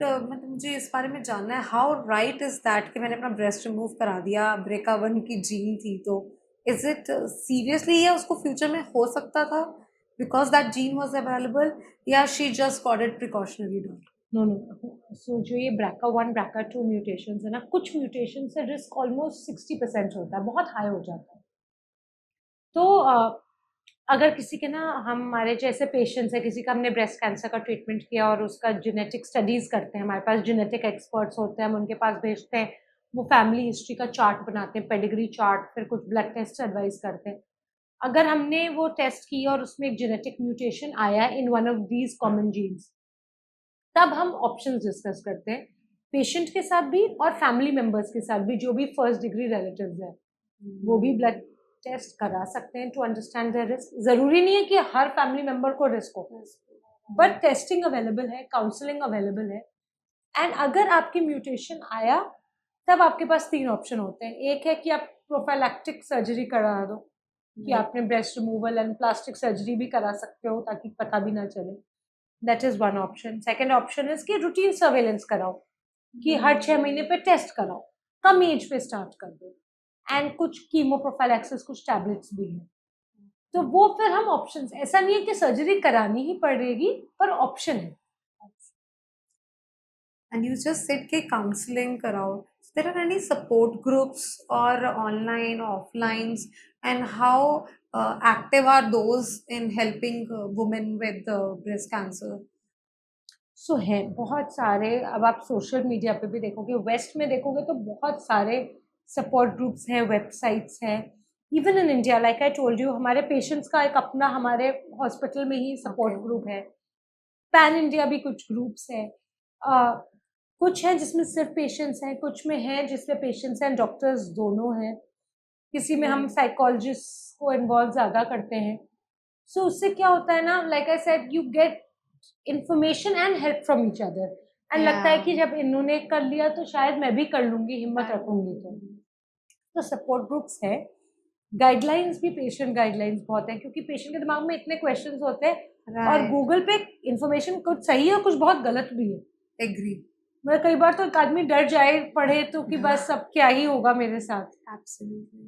मतलब मुझे इस बारे में जानना है, हाउ राइट इज दैट कि मैंने अपना ब्रेस्ट रिमूव करा दिया, ब्रेका 1 की जीन थी तो इज इट सीरियसली, या उसको फ्यूचर में हो सकता था because that gene was available, या she just got it precautionary dot? No no, so जो ये BRCA1 BRCA2 म्यूटेशन है ना, कुछ म्यूटेशन से रिस्क ऑलमोस्ट 60% होता है, बहुत हाई हो जाता है। तो अगर किसी के ना, हमारे जैसे पेशेंट्स है, किसी का हमने ब्रेस्ट कैंसर का ट्रीटमेंट किया और उसका जेनेटिक स्टडीज करते हैं, हमारे पास जेनेटिक एक्सपर्ट्स होते हैं, हम उनके पास भेजते हैं, वो फैमिली हिस्ट्री का चार्ट बनाते हैं, पेडिग्री चार्ट, फिर कुछ ब्लड टेस्ट एडवाइस करते हैं। अगर हमने वो टेस्ट किया और उसमें एक जेनेटिक म्यूटेशन आया in one of these common genes, तब हम ऑप्शंस डिस्कस करते हैं पेशेंट के साथ भी और फैमिली मेंबर्स के साथ भी, जो भी फर्स्ट डिग्री रिलेटिव्स हैं, वो भी ब्लड टेस्ट करा सकते हैं टू अंडरस्टैंड देयर रिस्क। जरूरी नहीं है कि हर फैमिली मेंबर को रिस्क हो, बट टेस्टिंग अवेलेबल है, काउंसलिंग अवेलेबल है। एंड अगर आपकी म्यूटेशन आया, तब आपके पास 3 ऑप्शन होते हैं। एक है कि आप प्रोफाइलैक्टिक सर्जरी करा दो, कि आपने breast removal and plastic surgery भी करा सकते हो ताकि पता भी ना चले, that is one option. Second option is कि रूटीन सर्वेलेंस कराओ, कि हर 6 महीने पे टेस्ट कराओ, कम एज पे स्टार्ट कर दो, एंड कुछ कीमो प्रोफाइलैक्सिस, कुछ टैबलेट्स भी हैं। तो वो फिर हम ऑप्शंस, ऐसा नहीं है कि सर्जरी करानी ही पड़ेगी, पर ऑप्शन है। And you just said कि counseling कराओ. So there are any support groups or online, offlines, and how active are those in helping women with breast cancer? सो है बहुत सारे। अब आप सोशल मीडिया पे भी देखोगे, वेस्ट में देखोगे तो बहुत सारे सपोर्ट ग्रुप्स हैं, वेबसाइट्स हैं। Even in India, like I told you, हमारे पेशेंट्स का एक अपना हमारे हॉस्पिटल में ही सपोर्ट Okay. ग्रुप है। पैन इंडिया भी कुछ ग्रुप्स हैं। कुछ हैं जिसमें सिर्फ पेशेंट्स हैं, कुछ में हैं जिसमें पेशेंट्स एंड डॉक्टर्स दोनों हैं, किसी में हम साइकोलॉजिस्ट को इन्वॉल्व ज़्यादा करते हैं। सो उससे क्या होता है ना, like I said, you get information and help from each other, and लगता है Yeah. कि जब इन्होंने कर लिया तो शायद मैं भी कर लूंगी, हिम्मत रखूंगी। तो सपोर्ट ग्रुप्स है। गाइडलाइंस भी, पेशेंट गाइडलाइंस बहुत है, क्योंकि पेशेंट के दिमाग में इतने क्वेश्चंस होते हैं, और Right. गूगल पे इंफॉर्मेशन कुछ सही है और कुछ बहुत गलत भी है। Agree. मतलब कई बार तो एक आदमी डर जाए पढ़े तो, कि बस अब क्या ही होगा मेरे साथ। Absolutely.